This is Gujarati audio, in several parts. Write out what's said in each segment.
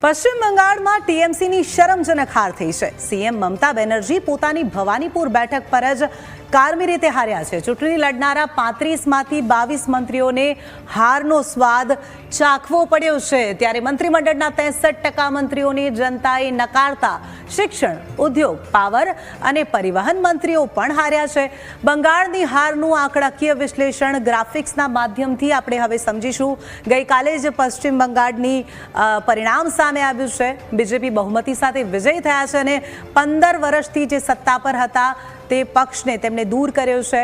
પશ્ચિમ બંગાળમાં ટીએમસીની શરમજનક હાર થઈ છે। સીએમ મમતા બેનર્જી પોતાની ભવાનીપુર બેઠક પર જ કારમી રીતે હાર્યા છે। ચૂંટણી લડનારા 35માંથી 22 મંત્રીઓને હારનો સ્વાદ ચાખવો પડ્યો છે। ત્યારે મંત્રીમંડળના 63% મંત્રીઓની જનતાએ નકારતા શિક્ષણ, ઉદ્યોગ, પાવર અને પરિવહન મંત્રીઓ પણ હાર્યા છે। બંગાળની હારનું આંકડાકીય વિશ્લેષણ ગ્રાફિક્સના માધ્યમથી આપણે હવે સમજીશું। ગઈકાલે જ પશ્ચિમ બંગાળની પરિણામ સામે આવ્યું છે। બીજેપી બહુમતી સાથે વિજય થયા છે અને 15 વર્ષથી જે સત્તા પર હતા તે પક્ષને તેમણે દૂર કર્યો છે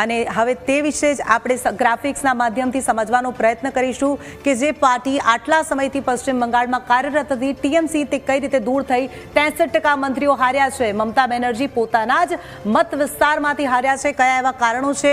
અને હવે તે વિશે જ આપણે ગ્રાફિક્સના માધ્યમથી સમજવાનો પ્રયત્ન કરીશું કે જે પાર્ટી આટલા સમયથી પશ્ચિમ બંગાળમાં કાર્યરત હતી ટીએમસી તે કઈ રીતે દૂર થઈ। 63% મંત્રીઓ હાર્યા છે। મમતા બેનર્જી પોતાના જ મત વિસ્તારમાંથી હાર્યા છે। કયા એવા કારણો છે,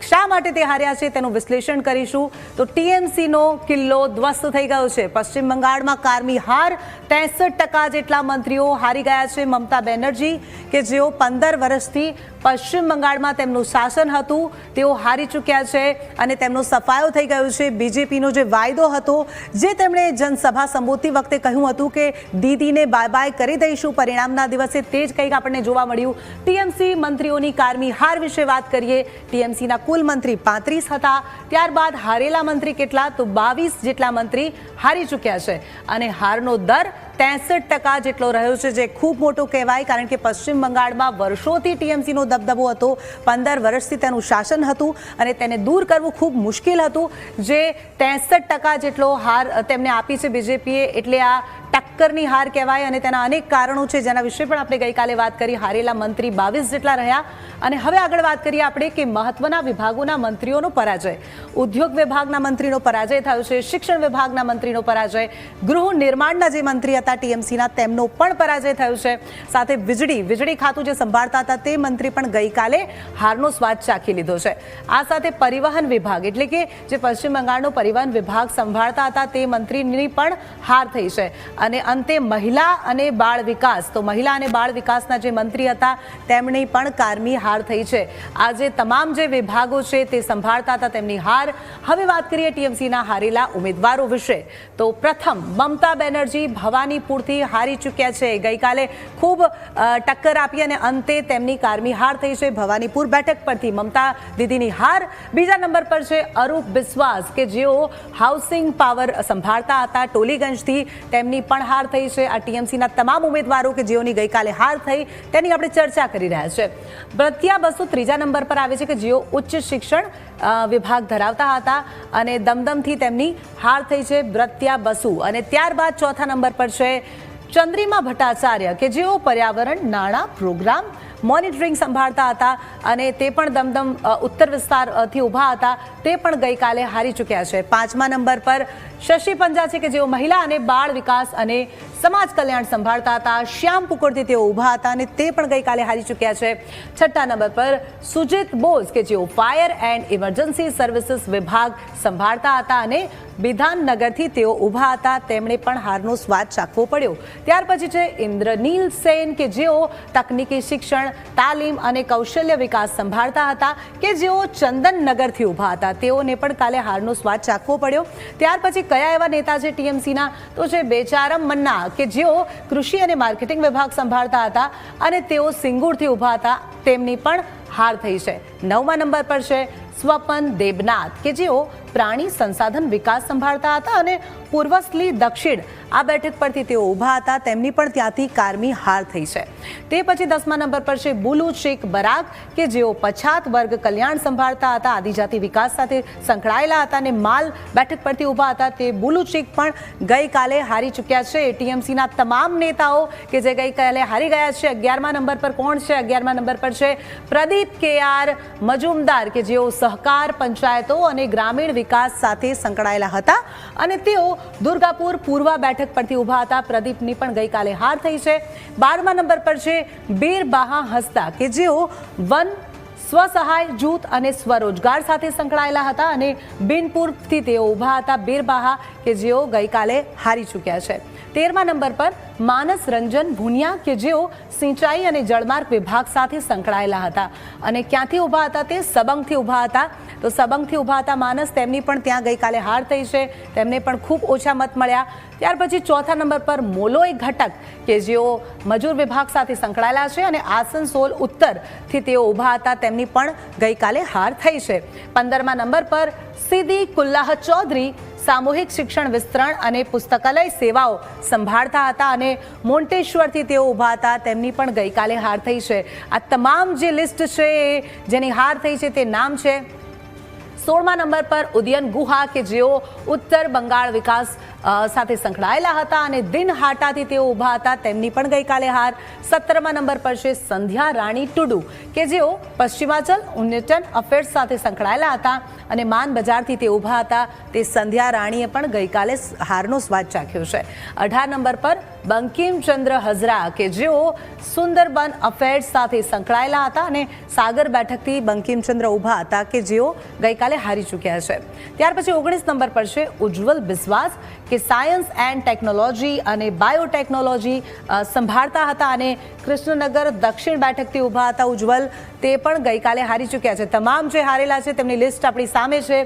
શા માટે તે હાર્યા છે તેનું વિશ્લેષણ કરીશું। તો ટીએમસીનો કિલ્લો ધ્વસ્ત થઈ ગયો છે। પશ્ચિમ બંગાળમાં કારમી હાર, 63% જેટલા મંત્રીઓ હારી ગયા છે। મમતા બેનર્જી કે જેઓ 15 વર્ષથી પશ્ચિમ બંગાળમાં તેમનું શાસન હતું તેઓ હારી ચૂક્યા છે અને તેમનો સફાયો થઈ ગયો છે। બીજેપીનો જે વાયદો હતો, જે તેમણે જનસભા સંબોધતી વખતે કહ્યું હતું કે દીદીને બાય બાય કરી દઈશું પરિણામના દિવસે, તે જ કંઈક આપણને જોવા મળ્યું। ટીએમસી મંત્રીઓની કારમી હાર વિશે વાત કરીએ। ટીએમસીના કુલ મંત્રી 35 હતા, ત્યારબાદ હારેલા મંત્રી કેટલા, તો 22 જેટલા મંત્રી હારી ચૂક્યા છે અને હારનો દર 63% જેટલો રહ્યો છે, જે ખૂબ મોટો કહેવાય કારણ કે પશ્ચિમ બંગાળમાં વર્ષોથી ટીએમસીનો દબદબો હતો। 15 વર્ષથી તેનું શાસન હતું અને તેને દૂર કરવું ખૂબ મુશ્કેલ હતું। જે 63% જેટલો હાર તેમને આપી છે બીજેપીએ, એટલે આ ટક્કરની હાર કહેવાય અને તેના અનેક કારણો છે જેના વિશે પણ આપણે ગઈકાલે વાત કરી। હારેલા મંત્રી 22 જેટલા રહ્યા અને હવે આગળ વાત કરીએ આપણે કે મહત્વના વિભાગોના મંત્રીઓનો પરાજય। ઉદ્યોગ વિભાગના મંત્રીનો પરાજય થયો છે, શિક્ષણ વિભાગના મંત્રીનો પરાજય, ગૃહ નિર્માણના જે મંત્રી હતા ટીએમસીના તેમનો પણ પરાજય થયો છે। સાથે વીજળી ખાતું જે સંભાળતા હતા તે મંત્રી પણ ગઈકાલે હારનો સ્વાદ ચાખી લીધો છે। આ સાથે પરિવહન વિભાગ એટલે કે જે પશ્ચિમ બંગાળનો પરિવહન વિભાગ સંભાળતા હતા તે મંત્રીની પણ હાર થઈ છે। અને અંતે મહિલા અને બાળ વિકાસ, તો મહિલા અને બાળ વિકાસના જે મંત્રી હતા તેમની પણ કારમી હાર થઈ છે। આજે તમામ જે વિભાગો છે તે સંભાળતા હતા તેમની હાર। હવે વાત કરીએ ટીએમસીના હારેલા ઉમેદવારો વિશે। તો પ્રથમ મમતા બેનર્જી ભવાનીપુરથી હારી ચૂક્યા છે। ગઈકાલે ખૂબ ટક્કર આપી અને અંતે તેમની કારમી હાર થઈ છે ભવાનીપુર બેઠક પરથી મમતા દીદીની હાર। બીજા નંબર પર છે અરૂપ બિસ્વાસ કે જેઓ હાઉસિંગ પાવર સંભાળતા હતા ટોલીગંજથી, તેમની પણ હાર થઈ છે। આ ટીએમસીના તમામ ઉમેદવારો કે જેઓની ગઈકાલે હાર થઈ તેની આપણે ચર્ચા કરી રહ્યા છે। બ્રત્યા બસુ ત્રીજા નંબર પર આવે છે કે જેઓ ઉચ્ચ શિક્ષણ વિભાગ ધરાવતા હતા અને દમદમથી તેમની હાર થઈ છે બ્રત્યા બસુ। અને ત્યારબાદ ચોથા નંબર પર છે ચંદ્રિમા ભટ્ટાચાર્ય કે જેઓ પર્યાવરણ, નાણાં, પ્રોગ્રામ, મોનિટરિંગ સંભાળતા હતા અને તે પણ દમદમ ઉત્તર વિસ્તારથી ઊભા હતા, તે પણ ગઈકાલે હારી ચૂક્યા છે। પાંચમા નંબર પર શશી પંજા છે કે જેઓ મહિલા અને બાળ વિકાસ અને સમાજ કલ્યાણ સંભાળતા હતા, શ્યામ પુકુરથી તેઓ ઊભા હતા અને તે પણ ગઈકાલે હારી ચૂક્યા છે। છઠ્ઠા નંબર પર સુજીત બોઝ કે જેઓ ફાયર એન્ડ ઇમરજન્સી સર્વિસીસ વિભાગ સંભાળતા હતા અને વિધાનનગરથી તેઓ ઊભા હતા, તેમણે પણ હારનો સ્વાદ ચાખવો પડ્યો। ત્યાર પછી છે ઇન્દ્રનીલ સેન કે જેઓ તકનીકી શિક્ષણ, તાલીમ અને કૌશલ્ય વિકાસ સંભાળતા હતા કે જેઓ ચંદનનગરથી ઊભા હતા, તેઓને પણ કાલે હારનો સ્વાદ ચાખવો પડ્યો। ત્યાર પછી કયા એવા નેતા છે ટીએમસીના, તો છે બેચારમ મન્ના કે જેઓ કૃષિ અને માર્કેટિંગ વિભાગ સંભાળતા હતા અને તેઓ સિંગુરથી ઊભા હતા, તેમની પણ હાર થઈ છે। નવમા નંબર પર છે સ્વપન દેબનાથ કે જેઓ પ્રાણી સંસાધન વિકાસ સંભાળતા હતા અને પૂર્વસ્લી દક્ષિણ આ બેઠક પરથી તેઓ ઊભા હતા, તેમની પણ ત્યાંથી કારમી હાર થઈ છે। તે પછી 10મા નંબર પર છે બુલુ શેખ બરાક કે જેઓ પછાત વર્ગ કલ્યાણ સંભાળતા હતા, આદિજાતિ વિકાસ સાથે સંકળાયેલા હતા અને માલ બેઠક પરથી ઊભા હતા, તે બુલુ શેખ પણ ગઈકાલે હારી ચૂક્યા છે। ટીએમસીના તમામ નેતાઓ કે જે ગઈકાલે હારી ગયા છે। 11મા નંબર પર કોણ છે? 11મા નંબર પર છે પ્રદીપ કેઆર મજુમદાર કે જેઓ સહકાર, પંચાયતો અને ગ્રામીણ વિકાસ સાથે સંકળાયેલા હતા અને તેઓ દુર્ગાપુર પૂર્વ બેઠક પરથી ઊભા હતા, પ્રદીપની પણ ગઈકાલે હાર થઈ છે। 12મા નંબર પર છે બીર બાહા હસ્તા કે જેઓ વન સ્વસહાય જૂથ અને સ્વરોજગાર સાથે સંકળાયેલા હતા અને બિનપુરથી તેઓ ઊભા હતા બિરબાહા કે જેઓ ગઈકાલે હારી ચૂક્યા છે. 13મા નંબર પર માનસ રંજન ભુનિયા કે જેઓ સિંચાઈ અને જળમાર્ગ વિભાગ સાથે સંકળાયેલા હતા અને ક્યાંથી ઊભા હતા તે સબંગથી ઊભા હતા. તો સબંગથી ઊભા હતા માનસ, તેમની પણ ત્યાં ગઈકાલે હાર થઈ છે, તેમને પણ ખૂબ ઓછા મત મળ્યા. ત્યાર પછી 4થા નંબર પર મોલોય ઘટક કે જેઓ મજૂર વિભાગ સાથે સંકળાયેલા છે અને આસનસોલ ઉત્તરથી તેઓ ઊભા હતા, તેમની પણ ગઈકાલે હાર થઈ છે. 15મા નંબર પર સીદી કુલ્લાહ ચૌધરી સામૂહિક શિક્ષણ વિસ્તરણ અને પુસ્તકાલય સેવાઓ સંભાળતા હતા અને મોન્ટેશ્વરથી તેઓ ઊભા હતા, તેમની પણ ગઈકાલે હાર થઈ છે. આ તમામ જે લિસ્ટ છે જેની હાર થઈ છે તે નામ છે. 16મા નંબર પર ઉદયન ગુહા કે જેઓ ઉત્તર બંગાળ વિકાસ સાથે સંકળાયેલા હતા અને દિનહાટાથી તેઓ ઊભા હતા, તેમની પણ ગઈકાલે હાર. 17મા નંબર પર છે સંધ્યા રાણી ટુડુ કે જેઓ પશ્ચિમાચલ ઉન્નયન અફેર્સ સાથે સંકળાયેલા હતા અને માન બજારથી તે ઊભા હતા. તે સંધ્યા રાણીએ પણ ગઈકાલે હારનો સ્વાદ ચાખ્યો છે. 18 નંબર પર બંકિમચંદ્ર હઝરા કે જેઓ સુંદરબન અફેર્સ સાથે સંકળાયેલા હતા અને સાગર બેઠકથી બંકિમચંદ્ર ઊભા હતા કે જેઓ ગઈકાલે હારી ચૂક્યા છે. ત્યાર પછી 19 નંબર પર છે ઉજ્જવલ બિસ્વાસ કે સાયન્સ એન્ડ ટેકનોલોજી અને બાયોટેકનોલોજી સંભાળતા હતા અને કૃષ્ણનગર દક્ષિણ બેઠકથી ઊભા હતા ઉજ્જવલ, તે પણ ગઈકાલે હારી ચૂક્યા છે. તમામ જે હારેલા છે તેમની લિસ્ટ આપણી સામે છે.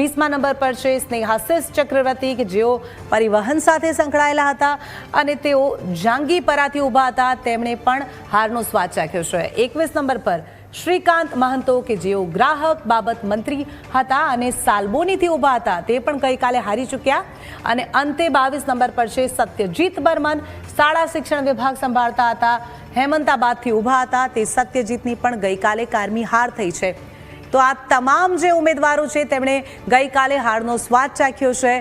20મા નંબર પર છે સ્નેહાશિષ ચક્રવર્તી કે જેઓ પરિવહન સાથે સંકળાયેલા હતા અને તેઓ જાંગીપરાથી ઊભા હતા, તેમણે પણ હારનો સ્વાદ ચાખ્યો છે. 21 નંબર પર શ્રીકાંત મહંતો કે જેઓ ગ્રાહક બાબત મંત્રી હતા અને સાલબોનીથી ઊભા હતા, તે પણ ગઈકાલે હારી ચૂક્યા. અને અંતે 22 નંબર પર છે સત્યજીત બર્મન, શાળા શિક્ષણ વિભાગ સંભાળતા હતા, હેમંતાબાદથી ઊભા હતા, તે સત્યજીતની પણ ગઈકાલે કારમી હાર થઈ છે. તો આ તમામ જે ઉમેદવારો છે તેમણે ગઈકાલે હારનો સ્વાદ ચાખ્યો છે.